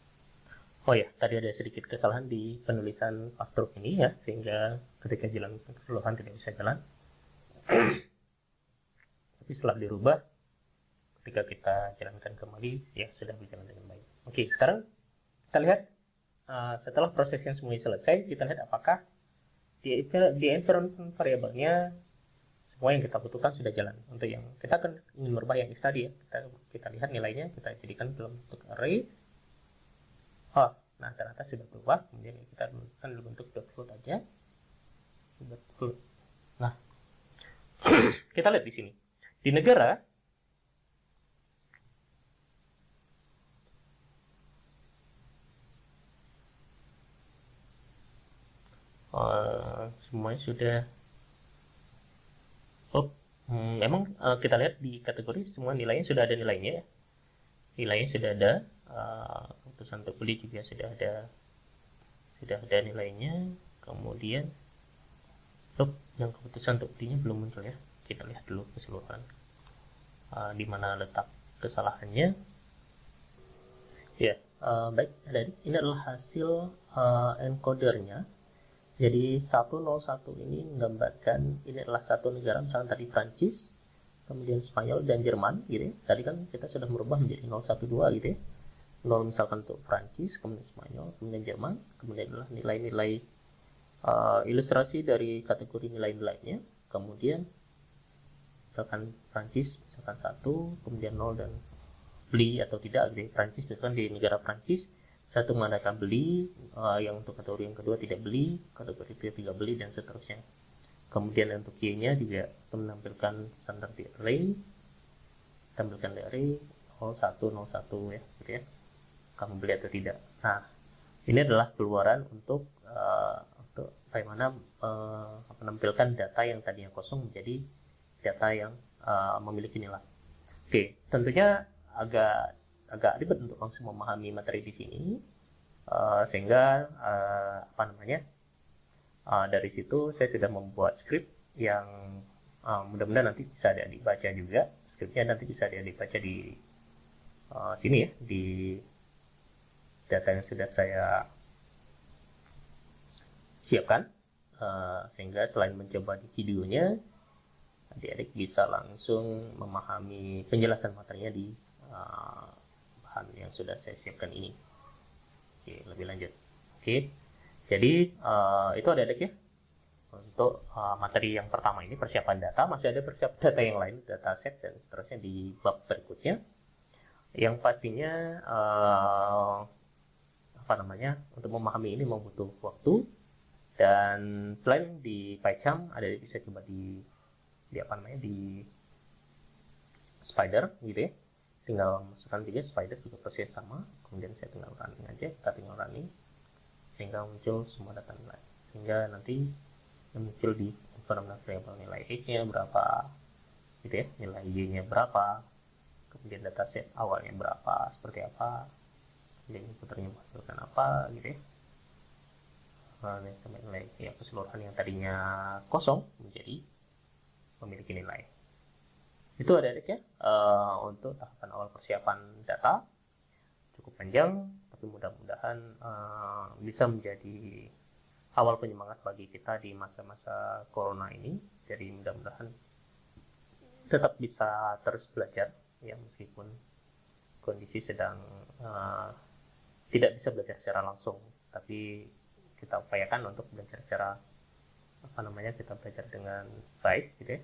Speaker 1: Oh ya, tadi ada sedikit kesalahan di penulisan passthrough ini ya, sehingga ketika jalan keseluruhan tidak bisa jalan. Tapi setelah dirubah, ketika kita jalankan kembali ya sudah berjalan dengan baik. Oke, sekarang kita lihat setelah proses yang semuanya selesai, kita lihat apakah di environment variabelnya semua yang kita butuhkan sudah jalan. Untuk yang kita akan ingin merubah yang is tadi ya, kita lihat nilainya, kita jadikan dalam bentuk array. Nah ternyata sudah berubah. Kemudian kita butuhkan dalam bentuk .float aja. .float. Nah kita lihat di sini di negara semuanya sudah memang kita lihat di kategori semua nilainya sudah ada nilainya ya. Nilainya sudah ada, keputusan untuk beli juga sudah ada nilainya. Kemudian yang keputusan untuk belinya belum muncul ya, kita lihat dulu keseluruhan di mana letak kesalahannya ya. Baik, ini adalah hasil encodernya. Jadi 101 ini menggambarkan ini adalah satu negara, misalnya tadi Prancis, kemudian Spanyol dan Jerman gitu ya. Tadi kan kita sudah merubah menjadi 012 gitu ya. 0 misalkan untuk Prancis, kemudian Spanyol, kemudian Jerman, kemudian adalah nilai-nilai ilustrasi dari kategori nilai-nilainya. Kemudian misalkan Prancis misalkan 1, kemudian 0 dan beli atau tidak gitu ya. Prancis misalkan di negara Prancis satu menandakan beli, yang untuk kategori yang kedua tidak beli, kategori ketiga beli, dan seterusnya. Kemudian untuk Y-nya juga menampilkan standard array, tampilkan array 0101 ya, gitu ya. Kamu beli atau tidak. Nah, ini adalah keluaran untuk bagaimana menampilkan data yang tadinya kosong menjadi data yang memiliki nilai. Oke, tentunya agak ribet untuk langsung memahami materi di sini, sehingga dari situ saya sudah membuat script yang mudah-mudahan nanti bisa adik-adik baca juga. Scriptnya nanti bisa adik-adik baca di sini ya, di data yang sudah saya siapkan, sehingga selain mencoba di videonya, adik-adik bisa langsung memahami penjelasan materinya di bahan yang sudah saya siapkan ini. Oke, lebih lanjut. Oke, jadi itu adik-adik ya untuk materi yang pertama ini, persiapan data. Masih ada persiapan data yang lain, dataset dan seterusnya di bab berikutnya, yang pastinya untuk memahami ini membutuh waktu. Dan selain di PyCharm, adik-adik bisa coba di Spider gitu ya. Tinggal masukkan juga Spider, juga proses sama, kemudian saya tinggal running aja, kita tinggal running sehingga muncul semua data nilai, sehingga nanti muncul di environment variable nilai X-nya berapa gitu ya, nilai Y-nya berapa, kemudian dataset awalnya berapa, seperti apa, kemudian inputernya menghasilkan apa gitu ya. Sampai nilai ya, keseluruhan yang tadinya kosong menjadi memiliki nilai. Itu adik-adik ya, untuk tahapan awal persiapan data. Cukup panjang, tapi mudah-mudahan bisa menjadi awal penyemangat bagi kita di masa-masa corona ini. Jadi mudah-mudahan tetap bisa terus belajar ya, meskipun kondisi sedang tidak bisa belajar secara langsung, tapi kita upayakan untuk belajar secara kita belajar dengan baik gitu ya.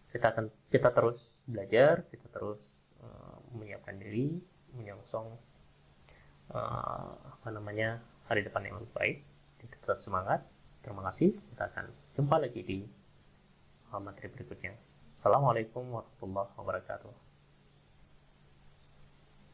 Speaker 1: Kita terus belajar, kita terus menyiapkan diri, menyongsong hari depan yang lebih baik. Kita tetap semangat. Terima kasih. Kita akan jumpa lagi di materi berikutnya. Assalamualaikum warahmatullahi wabarakatuh.